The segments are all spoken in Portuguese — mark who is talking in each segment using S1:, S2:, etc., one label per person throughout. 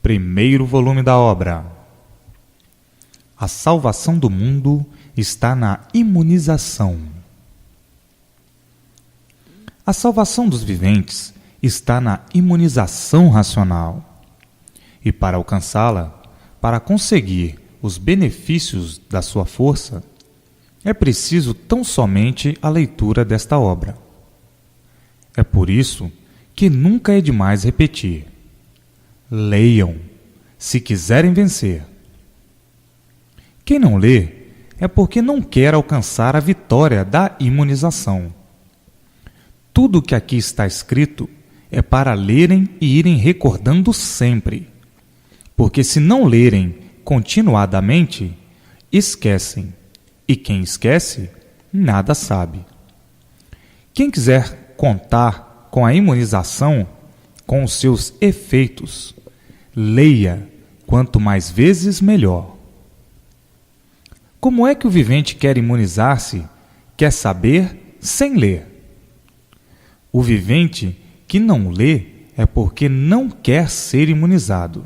S1: Primeiro volume da obra. A salvação do mundo está na imunização. A salvação dos viventes está na imunização racional. E para alcançá-la, para conseguir os benefícios da sua força, é preciso tão somente a leitura desta obra. É por isso que nunca é demais repetir: leiam, se quiserem vencer. Quem não lê é porque não quer alcançar a vitória da imunização. Tudo o que aqui está escrito é para lerem e irem recordando sempre, porque se não lerem continuadamente, esquecem, e quem esquece, nada sabe. Quem quiser contar com a imunização, com os seus efeitos, leia, quanto mais vezes, melhor. Como é que o vivente quer imunizar-se, quer saber, sem ler? O vivente que não lê é porque não quer ser imunizado.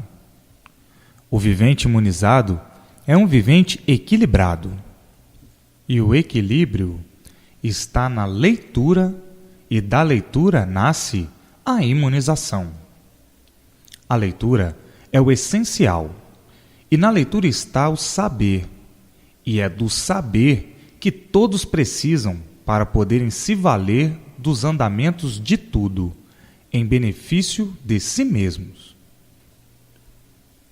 S1: O vivente imunizado é um vivente equilibrado. E o equilíbrio está na leitura, e da leitura nasce a imunização. A leitura é o essencial, e na leitura está o saber, e é do saber que todos precisam para poderem se valer dos andamentos de tudo, em benefício de si mesmos.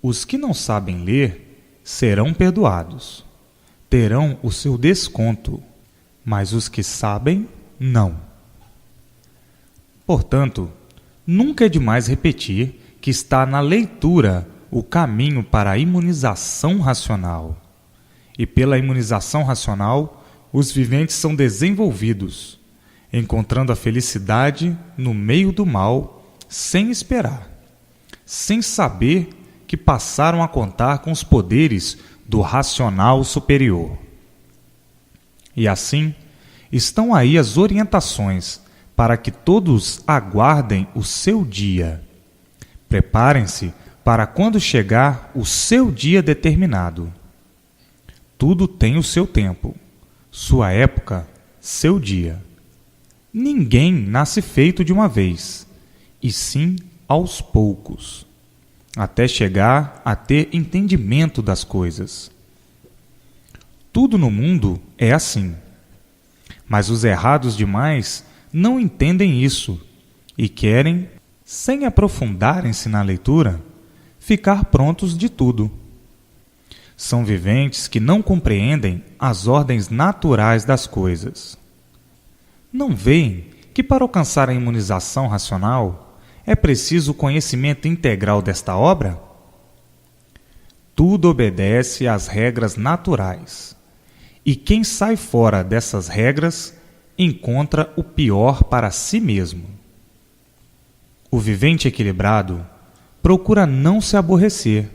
S1: Os que não sabem ler serão perdoados, terão o seu desconto, mas os que sabem, não. Portanto, nunca é demais repetir que está na leitura o caminho para a imunização racional. E pela imunização racional, os viventes são desenvolvidos, encontrando a felicidade no meio do mal, sem esperar, sem saber que passaram a contar com os poderes do racional superior. E assim, estão aí as orientações para que todos aguardem o seu dia. Preparem-se para quando chegar o seu dia determinado. Tudo tem o seu tempo, sua época, seu dia. Ninguém nasce feito de uma vez, e sim aos poucos, até chegar a ter entendimento das coisas. Tudo no mundo é assim, mas os errados demais não entendem isso e querem, sem aprofundarem-se na leitura, ficar prontos de tudo. São viventes que não compreendem as ordens naturais das coisas. Não veem que para alcançar a imunização racional é preciso o conhecimento integral desta obra? Tudo obedece às regras naturais, e quem sai fora dessas regras encontra o pior para si mesmo. O vivente equilibrado procura não se aborrecer,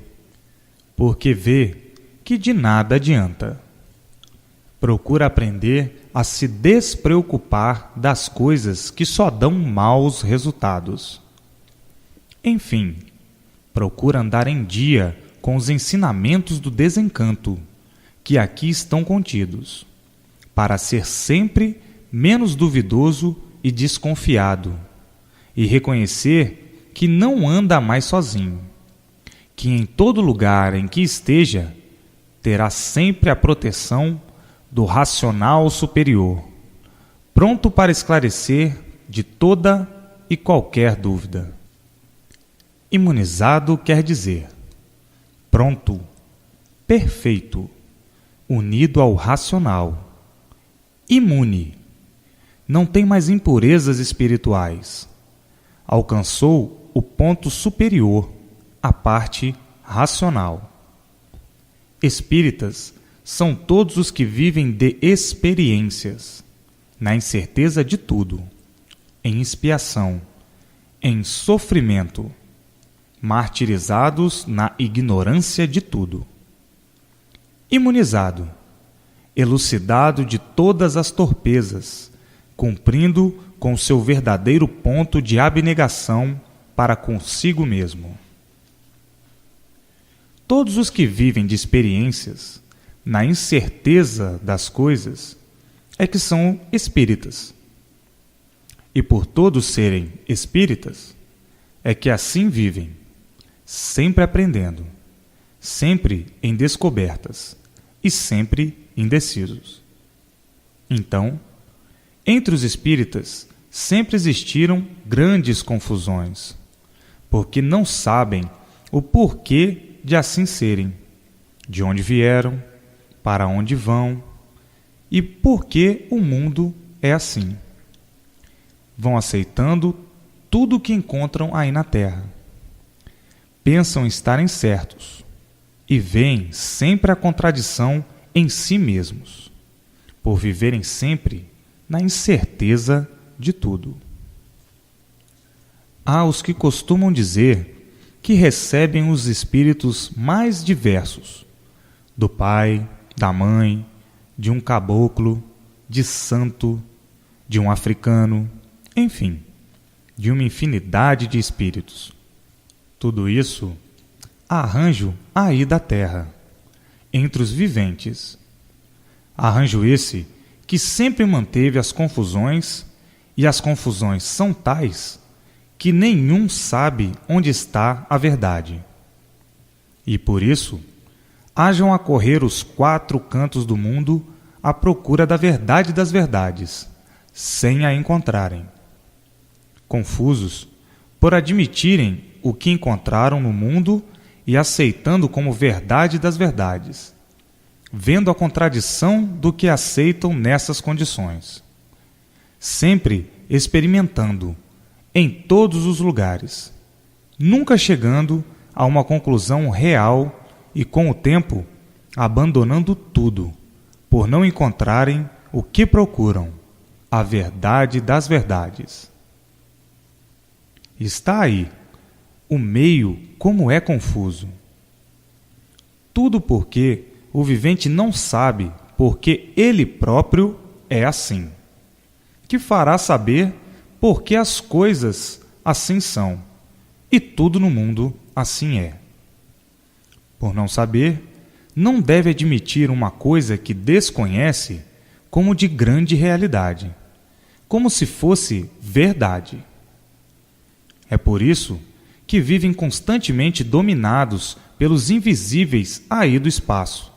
S1: porque vê que de nada adianta. Procura aprender a se despreocupar das coisas que só dão maus resultados. Enfim, procura andar em dia com os ensinamentos do desencanto, que aqui estão contidos, para ser sempre menos duvidoso e desconfiado, e reconhecer que não anda mais sozinho, que em todo lugar em que esteja, terá sempre a proteção do racional superior, pronto para esclarecer de toda e qualquer dúvida. Imunizado quer dizer pronto, perfeito, unido ao racional. Imune, não tem mais impurezas espirituais. Alcançou o ponto superior, a parte racional. Espíritas são todos os que vivem de experiências, na incerteza de tudo, em expiação, em sofrimento, martirizados na ignorância de tudo. Imunizado, elucidado de todas as torpezas, cumprindo com seu verdadeiro ponto de abnegação para consigo mesmo. Todos os que vivem de experiências, na incerteza das coisas, é que são espíritas. E por todos serem espíritas, é que assim vivem, sempre aprendendo, sempre em descobertas e sempre indecisos. Então, entre os espíritas sempre existiram grandes confusões, porque não sabem o porquê de assim serem, de onde vieram, para onde vão e por que o mundo é assim. Vão aceitando tudo o que encontram aí na Terra. Pensam estarem certos e veem sempre a contradição em si mesmos, por viverem sempre na incerteza de tudo. Há os que costumam dizer que recebem os espíritos mais diversos, do pai, da mãe, de um caboclo, de santo, de um africano, enfim, de uma infinidade de espíritos. Tudo isso arranjo aí da terra, entre os viventes. Arranjo esse que sempre manteve as confusões, e as confusões são tais que nenhum sabe onde está a verdade. E por isso, hajam a correr os 4 cantos do mundo à procura da verdade das verdades, sem a encontrarem. Confusos por admitirem o que encontraram no mundo e aceitando como verdade das verdades, vendo a contradição do que aceitam nessas condições, sempre experimentando em todos os lugares, nunca chegando a uma conclusão real e, com o tempo, abandonando tudo, por não encontrarem o que procuram, a verdade das verdades. Está aí o meio como é confuso. Tudo porque o vivente não sabe porque ele próprio é assim, que fará saber por que as coisas assim são, e tudo no mundo assim é. Por não saber, não deve admitir uma coisa que desconhece como de grande realidade, como se fosse verdade. É por isso que vivem constantemente dominados pelos invisíveis aí do espaço,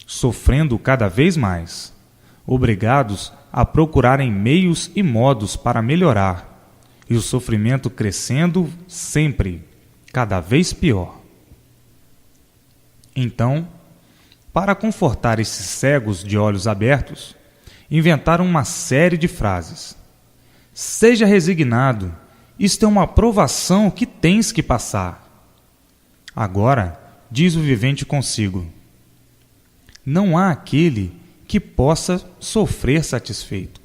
S1: sofrendo cada vez mais, obrigados a procurarem meios e modos para melhorar, e o sofrimento crescendo sempre, cada vez pior. Então, para confortar esses cegos de olhos abertos, inventaram uma série de frases. Seja resignado, isto é uma provação que tens que passar. Agora, diz o vivente consigo, não há aquele que possa sofrer satisfeito.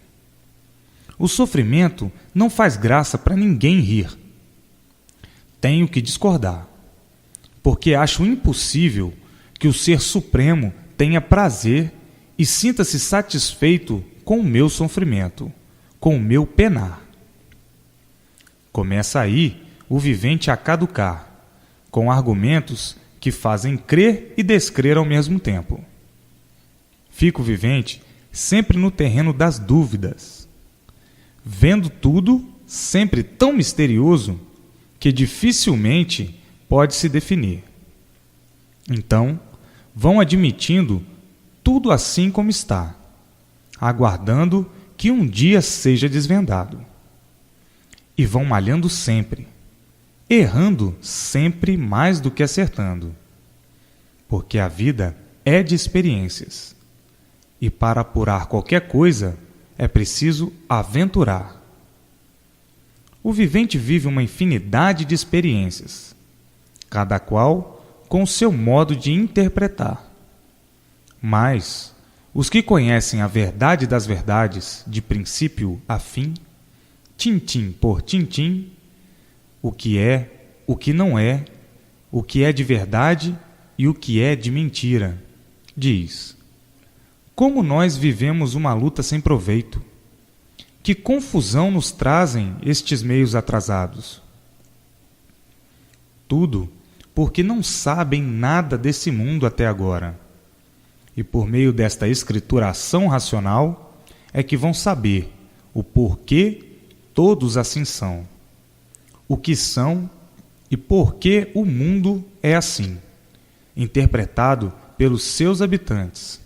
S1: O sofrimento não faz graça para ninguém rir. Tenho que discordar, porque acho impossível que o Ser Supremo tenha prazer e sinta-se satisfeito com o meu sofrimento, com o meu penar. Começa aí o vivente a caducar, com argumentos que fazem crer e descrer ao mesmo tempo. Fica o vivente sempre no terreno das dúvidas, vendo tudo sempre tão misterioso que dificilmente pode se definir. Então, vão admitindo tudo assim como está, aguardando que um dia seja desvendado. E vão malhando sempre, errando sempre mais do que acertando, porque a vida é de experiências. E para apurar qualquer coisa, é preciso aventurar. O vivente vive uma infinidade de experiências, cada qual com o seu modo de interpretar. Mas os que conhecem a verdade das verdades, de princípio a fim, tintim por tintim, o que é, o que não é, o que é de verdade e o que é de mentira, diz: como nós vivemos uma luta sem proveito? Que confusão nos trazem estes meios atrasados? Tudo porque não sabem nada desse mundo até agora. E por meio desta escrituração racional é que vão saber o porquê todos assim são, o que são e por que o mundo é assim, interpretado pelos seus habitantes.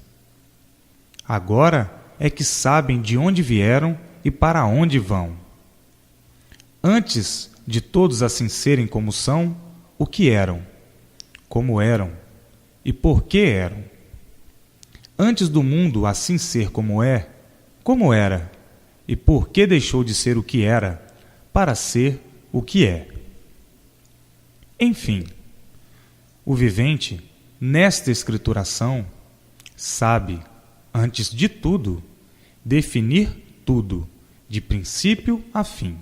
S1: Agora é que sabem de onde vieram e para onde vão. Antes de todos assim serem como são, o que eram, como eram e por que eram. Antes do mundo assim ser como é, como era, e por que deixou de ser o que era, para ser o que é. Enfim, o vivente, nesta escrituração, sabe, antes de tudo, definir tudo, de princípio a fim.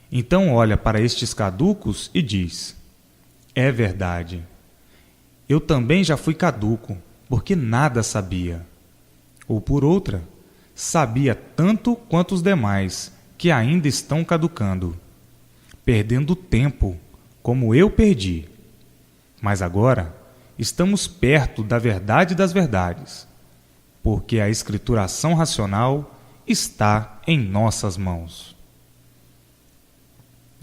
S1: Então olha para estes caducos e diz: é verdade. Eu também já fui caduco, porque nada sabia. Ou por outra, sabia tanto quanto os demais, que ainda estão caducando, perdendo tempo, como eu perdi. Mas agora estamos perto da verdade das verdades, porque a escrituração racional está em nossas mãos.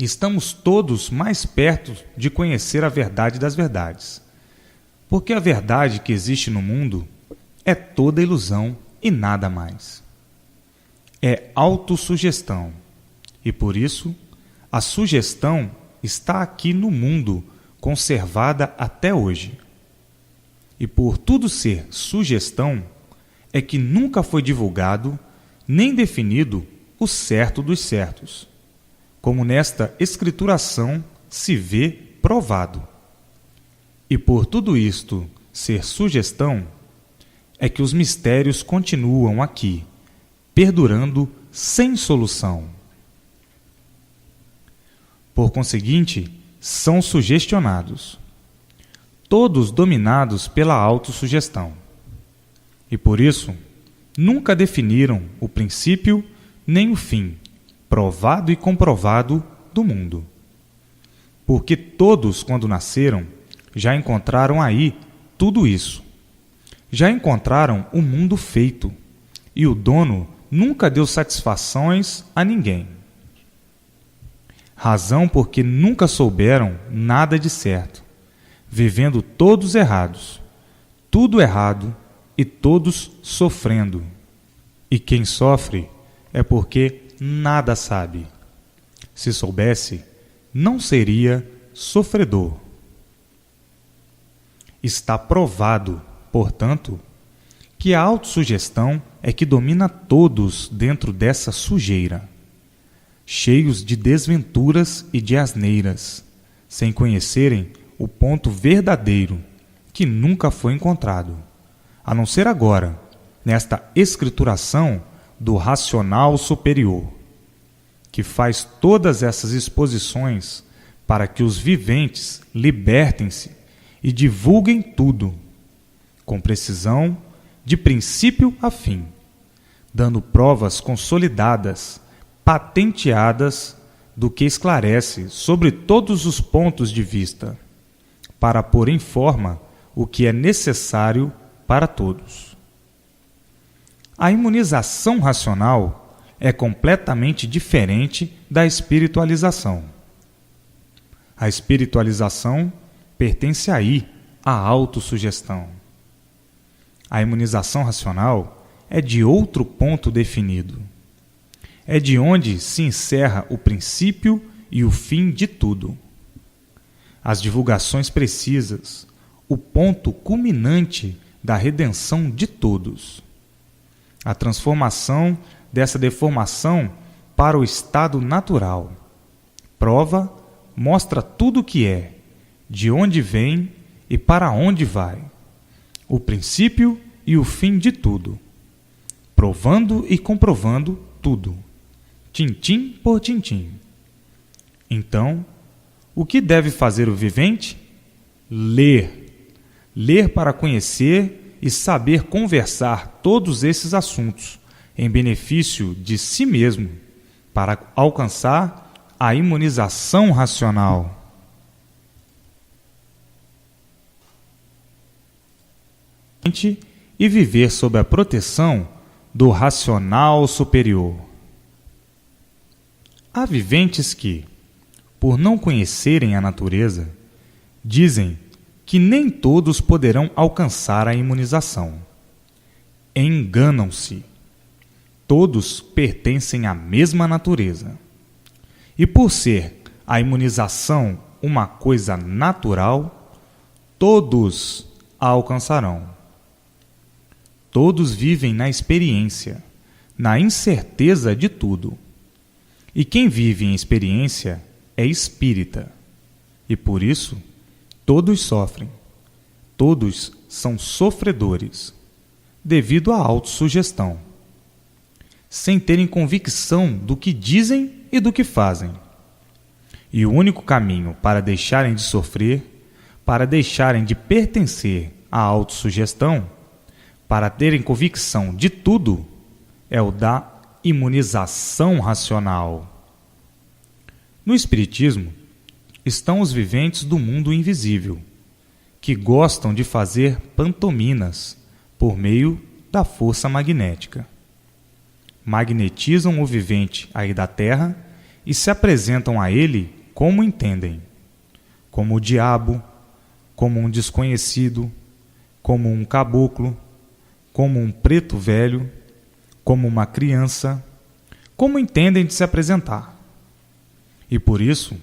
S1: Estamos todos mais perto de conhecer a verdade das verdades, porque a verdade que existe no mundo é toda ilusão e nada mais. É autossugestão, e por isso a sugestão está aqui no mundo, conservada até hoje. E por tudo ser sugestão, é que nunca foi divulgado nem definido o certo dos certos, como nesta escrituração se vê provado. E por tudo isto ser sugestão, é que os mistérios continuam aqui, perdurando sem solução. Por conseguinte, são sugestionados, todos dominados pela autossugestão. E por isso, nunca definiram o princípio nem o fim, provado e comprovado, do mundo. Porque todos, quando nasceram, já encontraram aí tudo isso. Já encontraram o mundo feito, e o dono nunca deu satisfações a ninguém. Razão porque nunca souberam nada de certo, vivendo todos errados, tudo errado e todos sofrendo. E quem sofre é porque nada sabe. Se soubesse, não seria sofredor. Está provado, portanto, que a autossugestão é que domina todos dentro dessa sujeira, cheios de desventuras e de asneiras, sem conhecerem o ponto verdadeiro, que nunca foi encontrado, a não ser agora, nesta escrituração do racional superior, que faz todas essas exposições para que os viventes libertem-se e divulguem tudo, com precisão, de princípio a fim, dando provas consolidadas, patenteadas, do que esclarece sobre todos os pontos de vista, para pôr em forma o que é necessário para todos. A imunização racional é completamente diferente da espiritualização. A espiritualização pertence aí à autossugestão. A imunização racional é de outro ponto definido. É de onde se encerra o princípio e o fim de tudo. As divulgações precisas, o ponto culminante da redenção de todos. A transformação dessa deformação para o estado natural. Prova, mostra tudo o que é, de onde vem e para onde vai. O princípio e o fim de tudo. Provando e comprovando tudo. Tintim por tintim. Então, o que deve fazer o vivente? Ler. Ler para conhecer e saber conversar todos esses assuntos em benefício de si mesmo, para alcançar a imunização racional. e viver sob a proteção do racional superior. Há viventes que, por não conhecerem a natureza, dizem que nem todos poderão alcançar a imunização. Enganam-se. Todos pertencem à mesma natureza. E por ser a imunização uma coisa natural, todos a alcançarão. Todos vivem na experiência, na incerteza de tudo. E quem vive em experiência é espírita. E por isso, todos sofrem. Todos são sofredores, devido à autossugestão, sem terem convicção do que dizem e do que fazem. E o único caminho para deixarem de sofrer, para deixarem de pertencer à autossugestão, para terem convicção de tudo, é o da imunização racional. No Espiritismo, estão os viventes do mundo invisível, que gostam de fazer pantominas por meio da força magnética. Magnetizam o vivente aí da Terra e se apresentam a ele como entendem, como o diabo, como um desconhecido, como um caboclo, como um preto velho, como uma criança, como entendem de se apresentar. E por isso,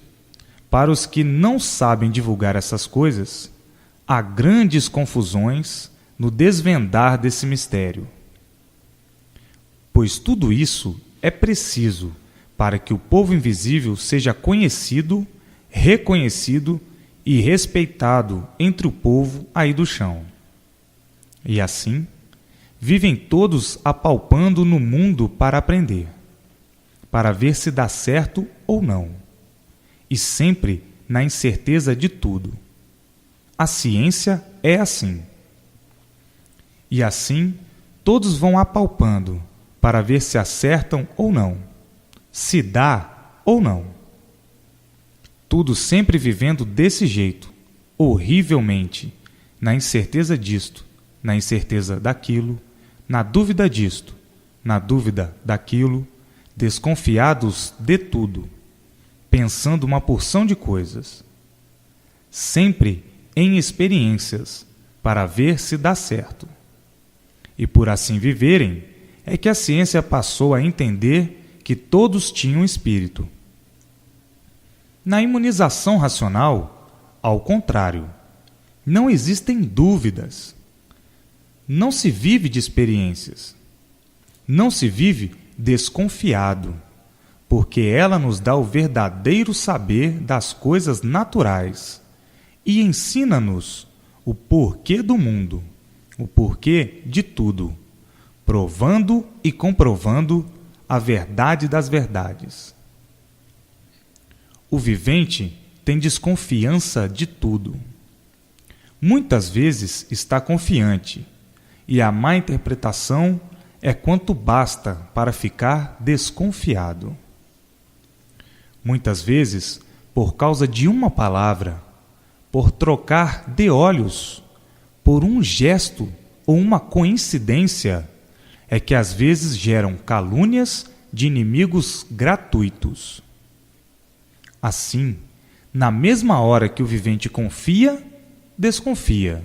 S1: para os que não sabem divulgar essas coisas, há grandes confusões no desvendar desse mistério. Pois tudo isso é preciso para que o povo invisível seja conhecido, reconhecido e respeitado entre o povo aí do chão. E assim, vivem todos apalpando no mundo para aprender, para ver se dá certo ou não, e sempre na incerteza de tudo. A ciência é assim. E assim, todos vão apalpando para ver se acertam ou não, se dá ou não. Tudo sempre vivendo desse jeito, horrivelmente, na incerteza disto, na incerteza daquilo, na dúvida disto, na dúvida daquilo, desconfiados de tudo, pensando uma porção de coisas, sempre em experiências, para ver se dá certo. E por assim viverem, é que a ciência passou a entender que todos tinham espírito. Na imunização racional, ao contrário, não existem dúvidas. Não se vive de experiências. Não se vive desconfiado, porque ela nos dá o verdadeiro saber das coisas naturais e ensina-nos o porquê do mundo, o porquê de tudo, provando e comprovando a verdade das verdades. O vivente tem desconfiança de tudo. Muitas vezes está confiante, e a má interpretação é quanto basta para ficar desconfiado. Muitas vezes, por causa de uma palavra, por trocar de olhos, por um gesto ou uma coincidência, é que às vezes geram calúnias de inimigos gratuitos. Assim, na mesma hora que o vivente confia, desconfia.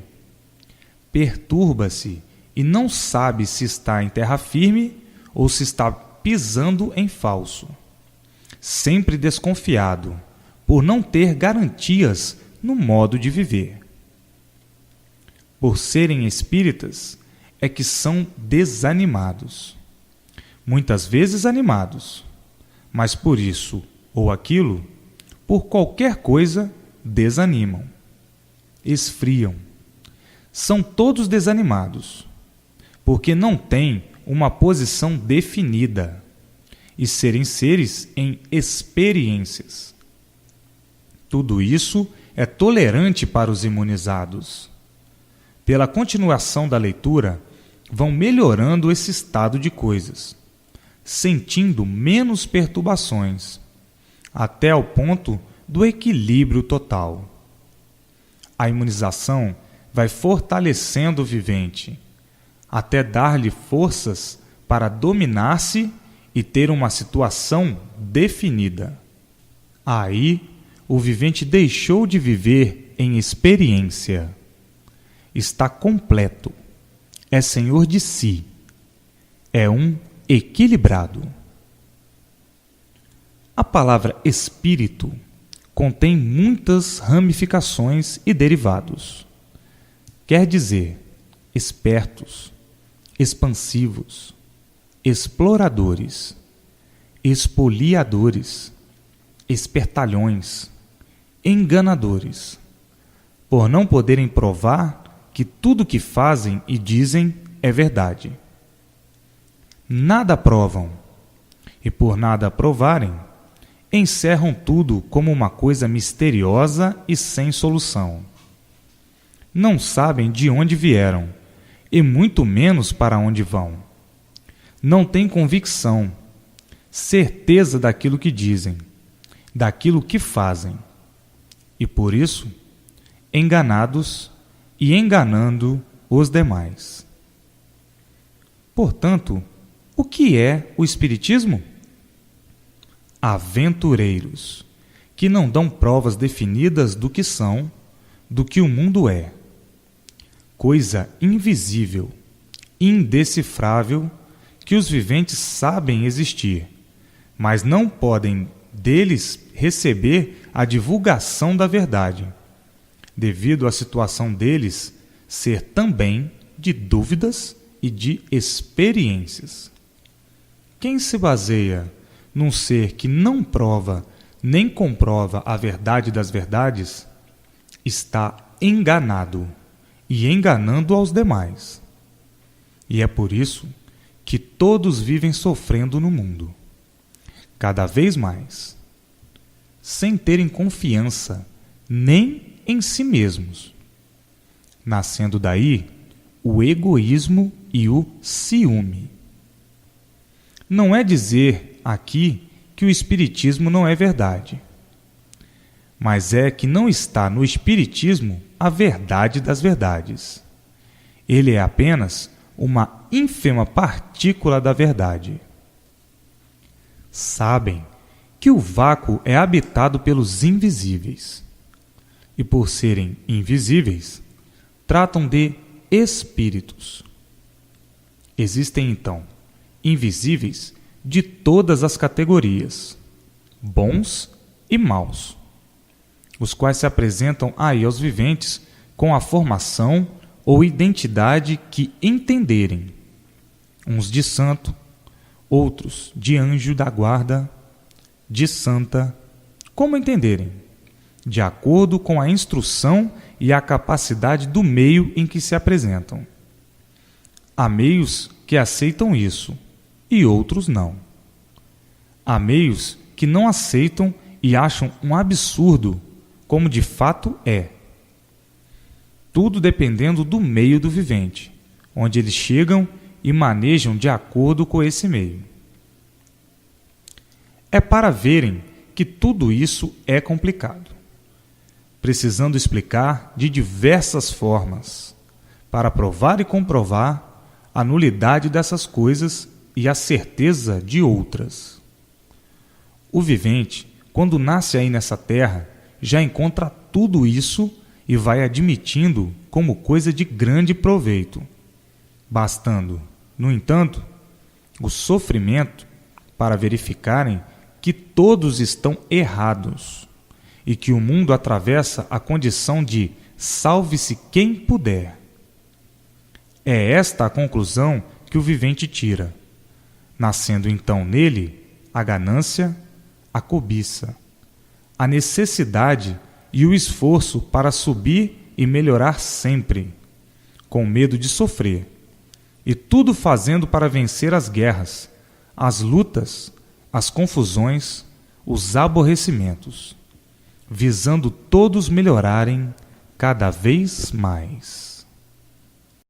S1: Perturba-se e não sabe se está em terra firme ou se está pisando em falso. Sempre desconfiado, por não ter garantias no modo de viver. Por serem espíritas, é que são desanimados. Muitas vezes animados, mas por isso ou aquilo, por qualquer coisa, desanimam, esfriam. São todos desanimados, porque não têm uma posição definida e serem seres em experiências. Tudo isso é tolerante para os imunizados. Pela continuação da leitura, vão melhorando esse estado de coisas, sentindo menos perturbações, até ao ponto do equilíbrio total. A imunização vai fortalecendo o vivente, até dar-lhe forças para dominar-se e ter uma situação definida. Aí, o vivente deixou de viver em experiência. Está completo. É senhor de si. É um equilibrado. A palavra espírito contém muitas ramificações e derivados. Quer dizer, espertos, expansivos, exploradores, espoliadores, espertalhões, enganadores, por não poderem provar que tudo que fazem e dizem é verdade. Nada provam, e por nada provarem, encerram tudo como uma coisa misteriosa e sem solução. Não sabem de onde vieram, e muito menos para onde vão. Não têm convicção, certeza daquilo que dizem, daquilo que fazem. E por isso, enganados e enganando os demais. Portanto, o que é o Espiritismo? Aventureiros, que não dão provas definidas do que são, do que o mundo é. Coisa invisível, indecifrável, que os viventes sabem existir, mas não podem deles receber a divulgação da verdade, devido à situação deles ser também de dúvidas e de experiências. Quem se baseia num ser que não prova nem comprova a verdade das verdades, está enganado e enganando aos demais. E é por isso que todos vivem sofrendo no mundo, cada vez mais, sem terem confiança nem em si mesmos, nascendo daí o egoísmo e o ciúme. Não é dizer aqui que o Espiritismo não é verdade, mas é que não está no Espiritismo a verdade das verdades. Ele é apenas uma ínfima partícula da verdade. Sabem que o vácuo é habitado pelos invisíveis, e por serem invisíveis, tratam de espíritos. Existem, então, invisíveis de todas as categorias, bons e maus, os quais se apresentam aí aos viventes com a formação ou identidade que entenderem, uns de santo, outros de anjo da guarda, de santa, como entenderem, de acordo com a instrução e a capacidade do meio em que se apresentam. Há meios que aceitam isso e outros não. Há meios que não aceitam e acham um absurdo, como de fato é. Tudo dependendo do meio do vivente, onde eles chegam e manejam de acordo com esse meio. É para verem que tudo isso é complicado, precisando explicar de diversas formas, para provar e comprovar a nulidade dessas coisas e a certeza de outras. O vivente, quando nasce aí nessa terra, já encontra tudo isso e vai admitindo como coisa de grande proveito, bastando, no entanto, o sofrimento para verificarem que todos estão errados e que o mundo atravessa a condição de salve-se quem puder. É esta a conclusão que o vivente tira, nascendo então nele a ganância, a cobiça, a necessidade e o esforço para subir e melhorar sempre, com medo de sofrer, e tudo fazendo para vencer as guerras, as lutas, as confusões, os aborrecimentos, visando todos melhorarem cada vez mais.